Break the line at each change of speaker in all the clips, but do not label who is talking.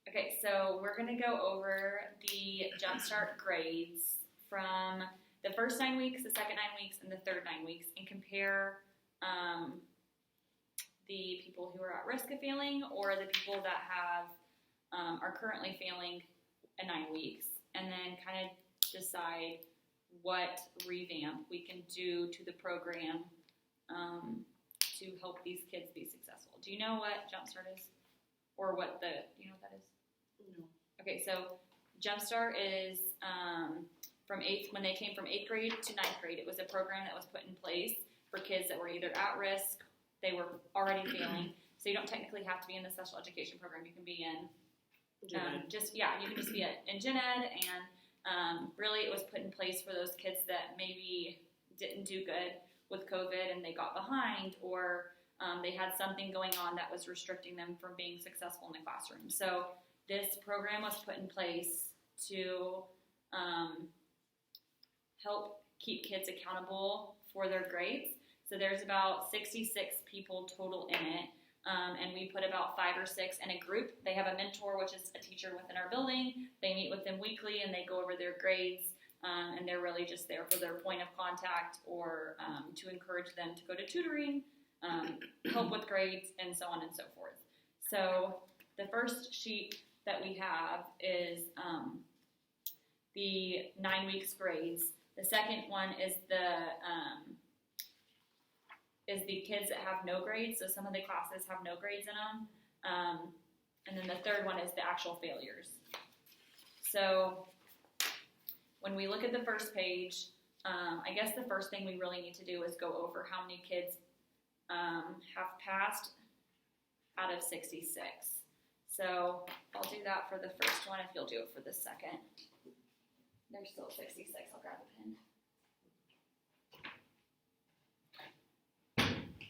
Okay, so we're going to go over the Jumpstart grades from the first 9 weeks, the second 9 weeks, and the third 9 weeks, and compare the people who are at risk of failing or the people that are currently failing in 9 weeks, and then kind of decide what revamp we can do to the program to help these kids be successful. Do you know what Jumpstart is? Or do you know what that is?
No.
Okay, so Jumpstart is when they came from 8th grade to 9th grade. It was a program that was put in place for kids that were either at risk, they were already failing, so you don't technically have to be in the special education program. You can be in you can just be in gen ed, and really it was put in place for those kids that maybe didn't do good with COVID and they got behind, or they had something going on that was restricting them from being successful in the classroom. So this program was put in place to help keep kids accountable for their grades. So there's about 66 people total in it, and we put about 5 or 6 in a group. They have a mentor, which is a teacher within our building. They meet with them weekly, and they go over their grades, and they're really just there for their point of contact or to encourage them to go to tutoring, help with grades, and so on and so forth. So the first sheet that we have is the 9 weeks grades. The second one is the kids that have no grades. So some of the classes have no grades in them. And then the third one is the actual failures. So when we look at the first page, I guess the first thing we really need to do is go over how many kids have passed out of 66. So I'll do that for the first one if you'll do it for the second. There's still 66. I'll grab a pen.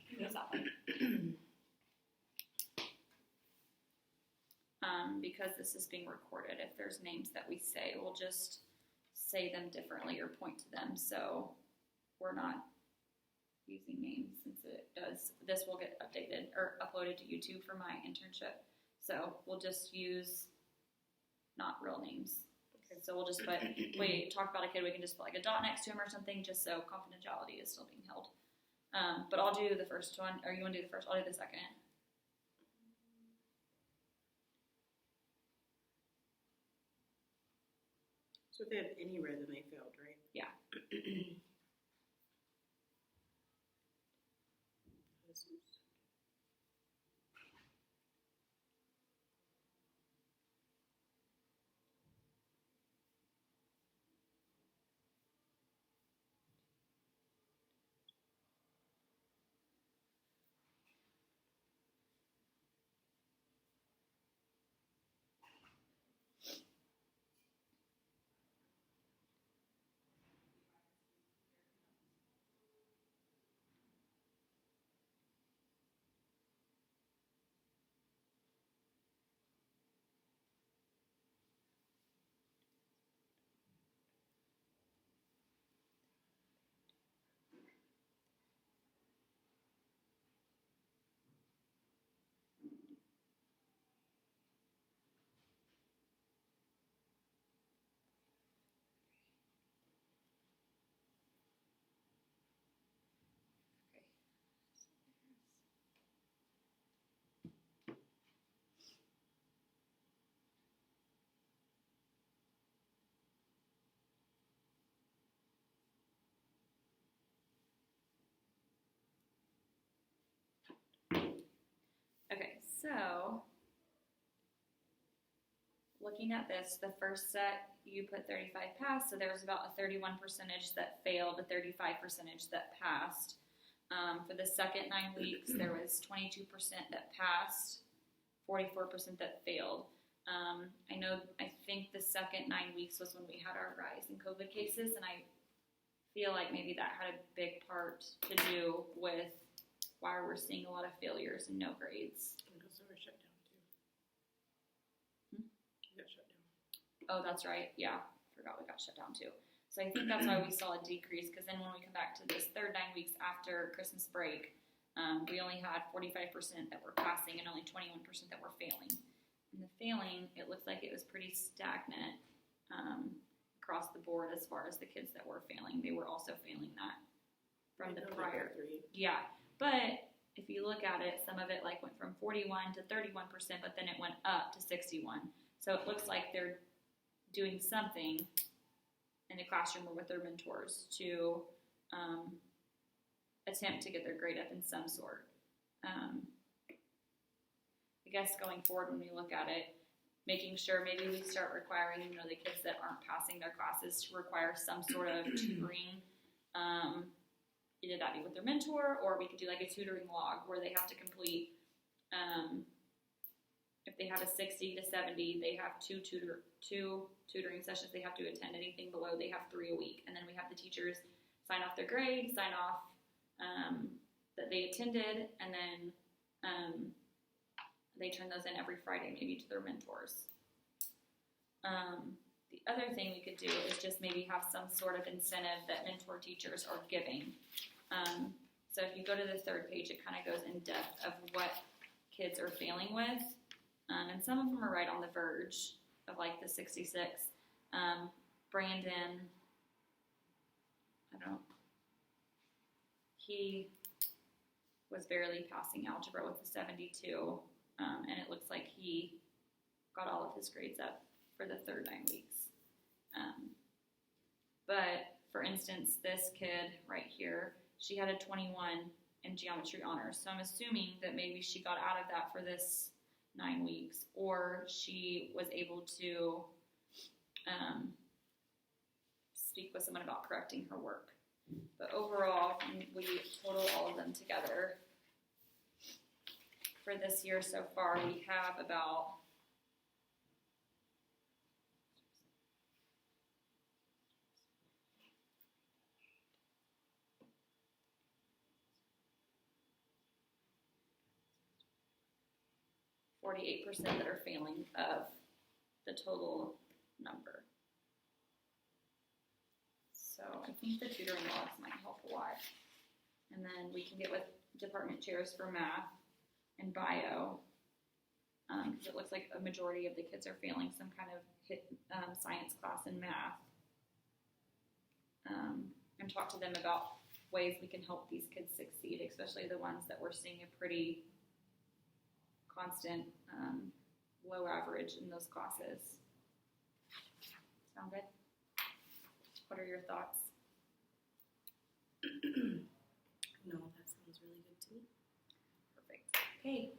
Use that one. Because this is being recorded, if there's names that we say, we'll just say them differently or point to them, so we're not using names, since this will get updated or uploaded to YouTube for my internship. So we'll just use not real names. Okay. So we'll just put, we talk about a kid, we can just put like a dot next to him or something, just so confidentiality is still being held. But I'll do the first one, or you want to do the first? I'll do the second.
So if they had any red, then they failed, right?
Yeah. Okay, so looking at this, the first set you put 35 passed, so there was about a 31% that failed, a 35% that passed. For the second 9 weeks, there was 22% that passed, 44% that failed. I think the second 9 weeks was when we had our rise in COVID cases, and I feel like maybe that had a big part to do with why we're seeing a lot of failures and no grades.
Because they were shut down too. We got shut down.
Oh, that's right. Yeah, forgot we got shut down too. So I think that's why we saw a decrease, because then when we come back to this third 9 weeks after Christmas break, we only had 45% that were passing and only 21% that were failing. And the failing, it looks like it was pretty stagnant across the board as far as the kids that were failing. They were also failing that from the prior. Yeah, but if you look at it, some of it like went from 41 to 31%, but then it went up to 61. So it looks like they're doing something in the classroom or with their mentors to attempt to get their grade up in some sort. I guess going forward when we look at it, making sure maybe we start requiring, the kids that aren't passing their classes to require some sort of tutoring. Either that be with their mentor, or we could do like a tutoring log where they have to complete, if they have a 60 to 70, they have two tutoring sessions they have to attend. Anything below, they have 3 a week. And then we have the teachers sign off their grade, sign off that they attended, and then they turn those in every Friday maybe to their mentors. The other thing we could do is just maybe have some sort of incentive that mentor teachers are giving. So if you go to the third page, it kind of goes in depth of what kids are failing with. And some of them are right on the verge of like the 66. Brandon, he was barely passing algebra with a 72. And it looks like he got all of his grades up for the third 9 weeks. But for instance, this kid right here, she had a 21 in geometry honors. So I'm assuming that maybe she got out of that for this 9 weeks, or she was able to speak with someone about correcting her work. But overall, we total all of them together. For this year so far, we have about 48% that are failing of the total number. So I think the tutoring logs might help a lot. And then we can get with department chairs for math and bio, because it looks like a majority of the kids are failing some kind of science class in math. And talk to them about ways we can help these kids succeed, especially the ones that we're seeing a pretty constant low average in those classes. Sound good? What are your thoughts?
No, that sounds really good to me.
Perfect. Okay.